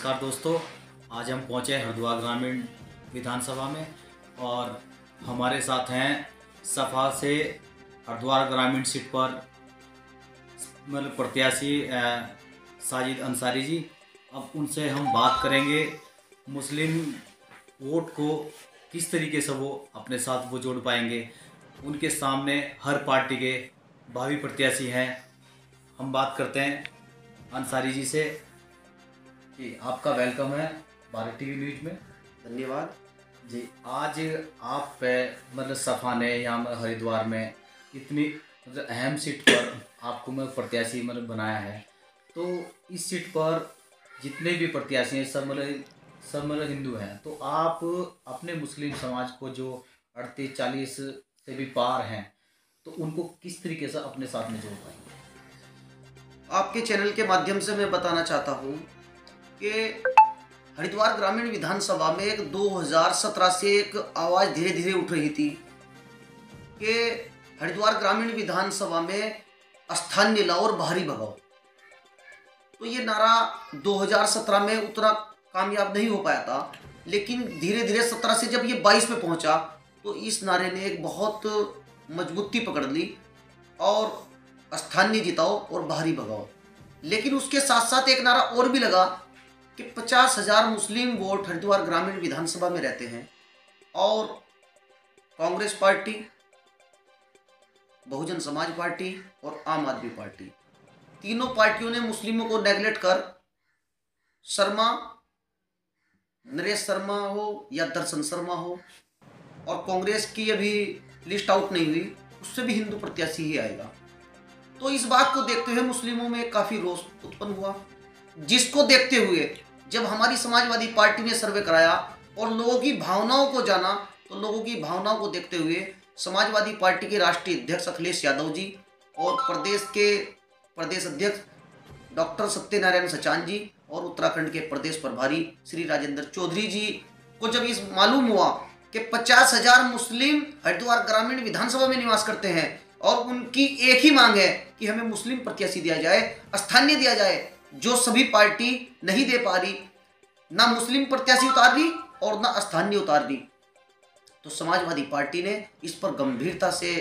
नमस्कार दोस्तों, आज हम पहुँचे हरिद्वार ग्रामीण विधानसभा में और हमारे साथ हैं सपा से हरिद्वार ग्रामीण सीट पर मतलब प्रत्याशी साजिद अंसारी जी। अब उनसे हम बात करेंगे मुस्लिम वोट को किस तरीके से वो अपने साथ वो जोड़ पाएंगे। उनके सामने हर पार्टी के भावी प्रत्याशी हैं। हम बात करते हैं अंसारी जी से। जी, आपका वेलकम है भारत टीवी न्यूज में। धन्यवाद जी, आज आप मतलब सपा ने यहाँ हरिद्वार में इतनी मतलब अहम सीट पर आपको मैं प्रत्याशी मतलब बनाया है, तो इस सीट पर जितने भी प्रत्याशी हैं सब मतलब हिंदू हैं, तो आप अपने मुस्लिम समाज को जो 38-40 से भी पार हैं, तो उनको किस तरीके से अपने साथ में जोड़ पाएंगे? आपके चैनल के माध्यम से मैं बताना चाहता हूँ कि हरिद्वार ग्रामीण विधानसभा में एक 2017 से एक आवाज़ धीरे धीरे उठ रही थी कि हरिद्वार ग्रामीण विधानसभा में स्थानीय लाओ और बाहरी भगाओ। तो ये नारा 2017 में उतना कामयाब नहीं हो पाया था, लेकिन धीरे धीरे 17 से जब ये 22 में पहुंचा तो इस नारे ने एक बहुत मजबूती पकड़ ली और स्थानीय जिताओ और बाहरी भगाओ। लेकिन उसके साथ साथ एक नारा और भी लगा कि 50,000 मुस्लिम वोट हरिद्वार ग्रामीण विधानसभा में रहते हैं और कांग्रेस पार्टी, बहुजन समाज पार्टी और आम आदमी पार्टी, तीनों पार्टियों ने मुस्लिमों को नेगलेक्ट कर शर्मा, नरेश शर्मा हो या दर्शन शर्मा हो, और कांग्रेस की अभी लिस्ट आउट नहीं हुई, उससे भी हिंदू प्रत्याशी ही आएगा। तो इस बात को देखते हुए मुस्लिमों में काफ़ी रोष उत्पन्न हुआ, जिसको देखते हुए जब हमारी समाजवादी पार्टी ने सर्वे कराया और लोगों की भावनाओं को जाना, तो लोगों की भावनाओं को देखते हुए समाजवादी पार्टी के राष्ट्रीय अध्यक्ष अखिलेश यादव जी और प्रदेश के प्रदेश अध्यक्ष डॉक्टर सत्यनारायण सचान जी और उत्तराखंड के प्रदेश प्रभारी श्री राजेंद्र चौधरी जी को जब इस मालूम हुआ कि 50,000 मुस्लिम हरिद्वार ग्रामीण विधानसभा में निवास करते हैं और उनकी एक ही मांग है कि हमें मुस्लिम प्रत्याशी दिया जाए, स्थानीय दिया जाए, जो सभी पार्टी नहीं दे पा रही, ना मुस्लिम प्रत्याशी उतार रही और ना स्थानीय उतार रही, तो समाजवादी पार्टी ने इस पर गंभीरता से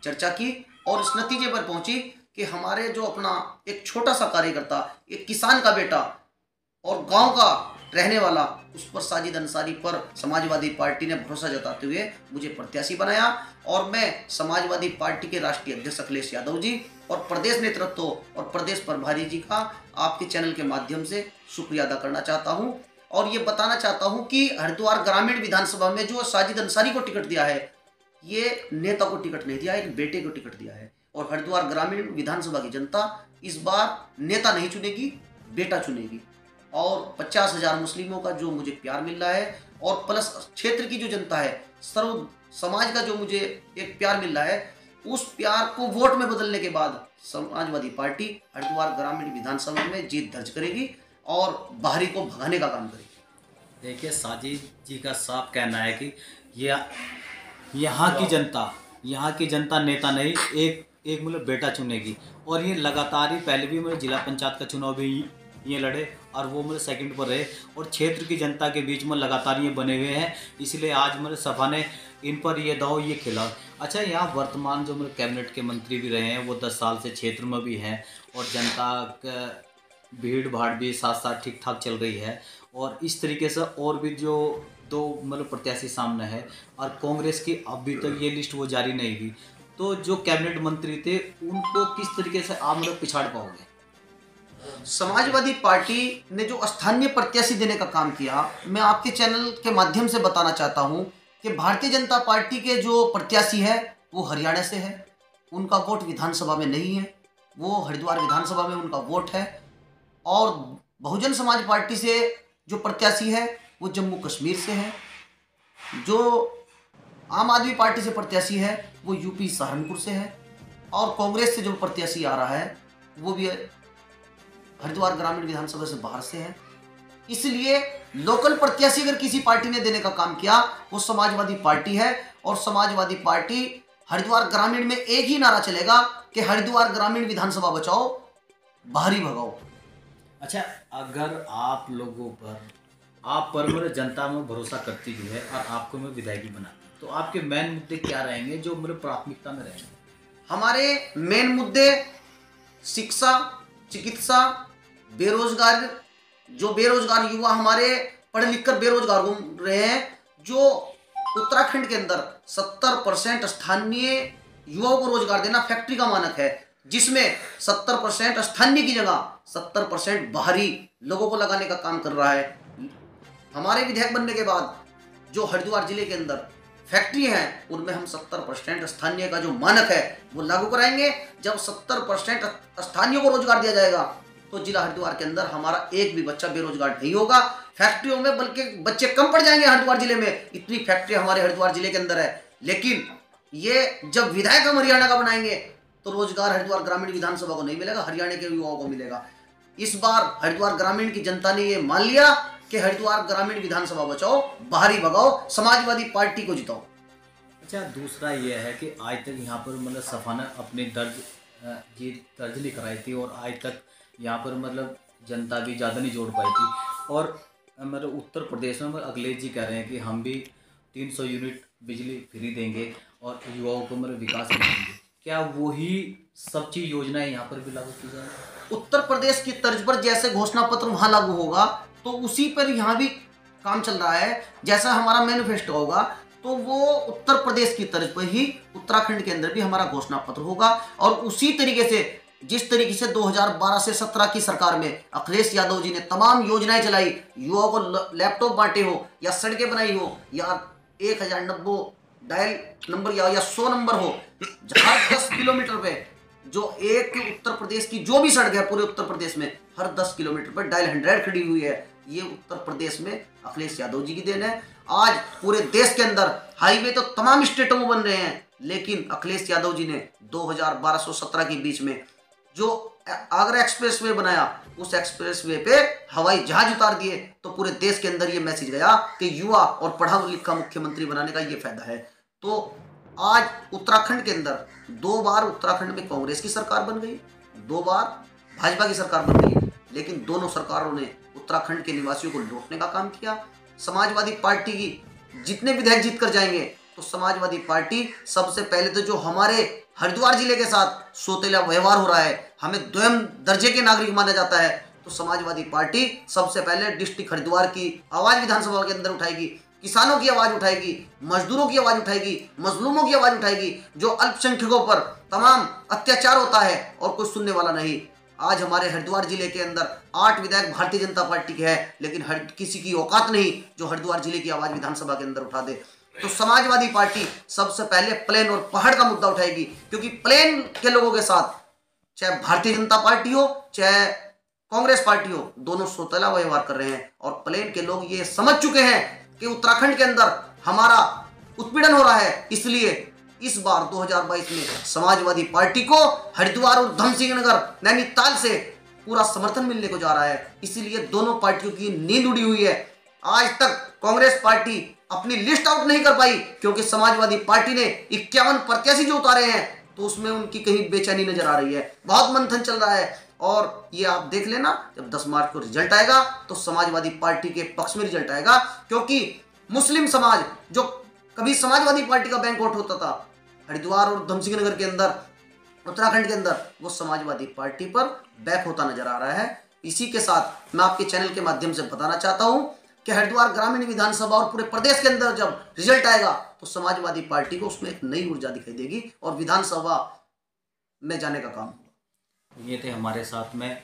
चर्चा की और इस नतीजे पर पहुंची कि हमारे जो अपना एक छोटा सा कार्यकर्ता, एक किसान का बेटा और गांव का रहने वाला, उस पर साजिद अंसारी पर समाजवादी पार्टी ने भरोसा जताते हुए मुझे प्रत्याशी बनाया और मैं समाजवादी पार्टी के राष्ट्रीय अध्यक्ष अखिलेश यादव जी और प्रदेश नेतृत्व और प्रदेश प्रभारी जी का आपके चैनल के माध्यम से शुक्रिया अदा करना चाहता हूं और ये बताना चाहता हूं कि हरिद्वार ग्रामीण विधानसभा में जो साजिद अंसारी को टिकट दिया है, ये नेता को टिकट नहीं दिया, एक बेटे को टिकट दिया है। और हरिद्वार ग्रामीण विधानसभा की जनता इस बार नेता नहीं चुनेगी, बेटा चुनेगी। और 50,000 मुस्लिमों का जो मुझे प्यार मिल रहा है और प्लस क्षेत्र की जो जनता है, सर्व समाज का जो मुझे एक प्यार मिल रहा है, उस प्यार को वोट में बदलने के बाद समाजवादी पार्टी हरिद्वार ग्रामीण विधानसभा में जीत दर्ज करेगी और बाहरी को भगाने का काम करेगी। देखिए, साजिद जी का साफ कहना है कि ये यहाँ की जनता नेता नहीं, एक मतलब बेटा चुनेगी। और ये लगातार ही पहले भी मतलब जिला पंचायत का चुनाव भी ये लड़े और वो मतलब सेकंड पर रहे और क्षेत्र की जनता के बीच में लगातार ये बने हुए हैं, इसलिए आज मतलब सपा ने इन पर ये दाव ये खिला। अच्छा, यहाँ वर्तमान जो मतलब कैबिनेट के मंत्री भी रहे हैं, वो 10 साल से क्षेत्र में भी हैं और जनता का भीड़ भाड़ भी साथ साथ ठीक ठाक चल रही है। और इस तरीके से और भी जो दो मतलब प्रत्याशी सामने है और कांग्रेस की अभी तक ये लिस्ट वो जारी नहीं हुई, तो जो कैबिनेट मंत्री थे उनको किस तरीके से आप मतलब पिछाड़ पाओगे? समाजवादी पार्टी ने जो स्थानीय प्रत्याशी देने का काम किया, मैं आपके चैनल के माध्यम से बताना चाहता हूं कि भारतीय जनता पार्टी के जो प्रत्याशी है वो हरियाणा से है, उनका वोट विधानसभा में नहीं है, वो हरिद्वार विधानसभा में उनका वोट है। और बहुजन समाज पार्टी से जो प्रत्याशी है वो जम्मू कश्मीर से है, जो आम आदमी पार्टी से प्रत्याशी है वो यूपी सहारनपुर से है, और कांग्रेस से जो प्रत्याशी आ रहा है वो भी हरिद्वार ग्रामीण विधानसभा से बाहर से है। इसलिए लोकल प्रत्याशी अगर किसी पार्टी ने देने का काम किया वो समाजवादी पार्टी है। और समाजवादी पार्टी हरिद्वार ग्रामीण में एक ही नारा चलेगा कि हरिद्वार ग्रामीण विधानसभा बचाओ, बाहरी भगाओ। अच्छा, अगर आप लोगों पर आप पर मेरे जनता में भरोसा करती भी है और आपको मैं विधायकी बना, तो आपके मेन मुद्दे क्या रहेंगे जो मेरे प्राथमिकता में रहेंगे? हमारे मेन मुद्दे शिक्षा, चिकित्सा, बेरोजगार, जो बेरोजगार युवा हमारे पढ़ लिख कर बेरोजगार घूम रहे हैं, जो उत्तराखंड के अंदर 70% स्थानीय युवाओं को रोजगार देना फैक्ट्री का मानक है, जिसमें 70% स्थानीय की जगह 70% बाहरी लोगों को लगाने का काम कर रहा है। हमारे विधायक बनने के बाद जो हरिद्वार जिले के अंदर फैक्ट्री है, उनमें हम 70% स्थानीय का जो मानक है वो लागू कराएंगे। जब 70% स्थानीय को रोजगार दिया जाएगा तो जिला हरिद्वार के अंदर हमारा एक भी बच्चा बेरोजगार नहीं होगा। फैक्ट्रियों में बल्कि बच्चे कम पड़ जाएंगे हरिद्वार जिले में, इतनी फैक्ट्री हमारे हरिद्वार जिले के अंदर है। लेकिन ये जब विधायक हम हरियाणा का बनाएंगे तो रोजगार हरिद्वार ग्रामीण विधानसभा को नहीं मिलेगा, हरियाणा के युवाओं को मिलेगा। इस बार हरिद्वार ग्रामीण की जनता ने ये मान लिया कि हरिद्वार ग्रामीण विधानसभा बचाओ, बाहरी भगाओ, समाजवादी पार्टी को जिताओ। अच्छा, दूसरा ये है कि आज तक यहाँ पर मतलब सफा ने अपनी जीत दर्ज नहीं कराई थी और आज तक यहाँ पर मतलब जनता भी ज़्यादा नहीं जोड़ पाई थी। और मतलब उत्तर प्रदेश में अखिलेश जी कह रहे हैं कि हम भी 300 यूनिट बिजली फ्री देंगे और युवाओं को मतलब विकास करेंगे। क्या वही सब चीज योजनाएं यहाँ पर भी लागू की जाए? उत्तर प्रदेश की तर्ज पर जैसे घोषणा पत्र वहां लागू होगा तो उसी पर यहाँ भी काम चल रहा है। जैसा हमारा मैनिफेस्टो होगा तो वो उत्तर प्रदेश की तर्ज पर ही उत्तराखंड के अंदर भी हमारा घोषणा पत्र होगा। और उसी तरीके से जिस तरीके से 2012 से 17 की सरकार में अखिलेश यादव जी ने तमाम योजनाएं चलाई, युवाओं को लैपटॉप बांटे हो या सड़कें बनाई हो या 1090 डायल नंबर या 100 नंबर हो, हर 10 किलोमीटर पे जो एक उत्तर प्रदेश की जो भी सड़क है पूरे उत्तर प्रदेश में हर 10 किलोमीटर पर डायल 100 खड़ी हुई है। ये उत्तर प्रदेश में अखिलेश यादव जी की देन है। आज पूरे देश के अंदर हाईवे तो तमाम स्टेटों में बन रहे हैं, लेकिन अखिलेश यादव जी ने 2012-17 के बीच में जो आगरा एक्सप्रेसवे बनाया, उस एक्सप्रेसवे पे हवाई जहाज उतार दिए। तो पूरे देश के अंदर ये मैसेज गया कि युवा और पढ़ा लिखा मुख्यमंत्री बनाने का ये फायदा है। तो आज उत्तराखंड के अंदर 2 बार उत्तराखंड में कांग्रेस की सरकार बन गई, 2 बार भाजपा की सरकार बन गई, लेकिन दोनों सरकारों ने उत्तराखंड के निवासियों को लूटने का काम किया। समाजवादी पार्टी की जितने विधायक जीत कर जाएंगे तो समाजवादी पार्टी सबसे पहले तो जो हमारे हरिद्वार जिले के साथ सौतेला व्यवहार हो रहा है, हमें द्वयम दर्जे के नागरिक माना जाता है, तो समाजवादी पार्टी सबसे पहले डिस्ट्रिक्ट हरिद्वार की आवाज विधानसभा के अंदर उठाएगी, किसानों की आवाज उठाएगी, मजदूरों की आवाज उठाएगी, मजलूमों की आवाज उठाएगी, जो अल्पसंख्यकों पर तमाम अत्याचार होता है और कोई सुनने वाला नहीं। आज हमारे हरिद्वार जिले के अंदर 8 विधायक भारतीय जनता पार्टी के हैं, लेकिन किसी की औकात नहीं जो हरिद्वार जिले की आवाज विधानसभा के अंदर उठा दे। तो समाजवादी पार्टी सबसे पहले प्लेन और पहाड़ का मुद्दा उठाएगी, क्योंकि प्लेन के लोगों के साथ चाहे भारतीय जनता पार्टी हो चाहे कांग्रेस पार्टी हो, दोनों सौतेला व्यवहार कर रहे हैं। और प्लेन के लोग ये समझ चुके हैं कि उत्तराखंड के अंदर हमारा उत्पीड़न हो रहा है, इसलिए इस बार 2022 में समाजवादी पार्टी को हरिद्वार और धमसिंह नगर नैनीताल से पूरा समर्थन मिलने को जा रहा है। इसीलिए दोनों पार्टियों की नींद उड़ी हुई है। आज तक कांग्रेस पार्टी अपनी लिस्ट आउट नहीं कर पाई, क्योंकि समाजवादी पार्टी ने 51 प्रत्याशी जो उतारे हैं तो उसमें उनकी कहीं बेचैनी नजर आ रही है, बहुत मंथन चल रहा है। और ये आप देख लेना, जब 10 मार्च को रिजल्ट आएगा तो समाजवादी पार्टी के पक्ष में रिजल्ट आएगा, क्योंकि मुस्लिम समाज जो कभी समाजवादी पार्टी का बैंकआउट होता था हरिद्वार और धमसिंह नगर के अंदर, उत्तराखंड के अंदर, वो समाजवादी पार्टी पर बैक होता नजर आ रहा है। इसी के साथ मैं आपके चैनल के माध्यम से बताना चाहता हूं कि हरिद्वार ग्रामीण विधानसभा और पूरे प्रदेश के अंदर जब रिजल्ट आएगा तो समाजवादी पार्टी को उसमें एक नई ऊर्जा दिखाई देगी और विधानसभा में जाने का काम। ये थे हमारे साथ में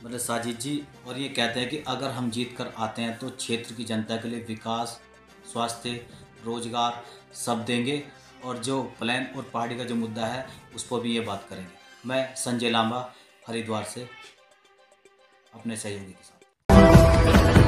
मतलब साजिद जी, और ये कहते हैं कि अगर हम जीत कर आते हैं तो क्षेत्र की जनता के लिए विकास, स्वास्थ्य, रोजगार सब देंगे, और जो प्लान और पहाड़ी का जो मुद्दा है उस पर भी ये बात करेंगे। मैं संजय लांबा हरिद्वार से अपने सहयोगी के साथ।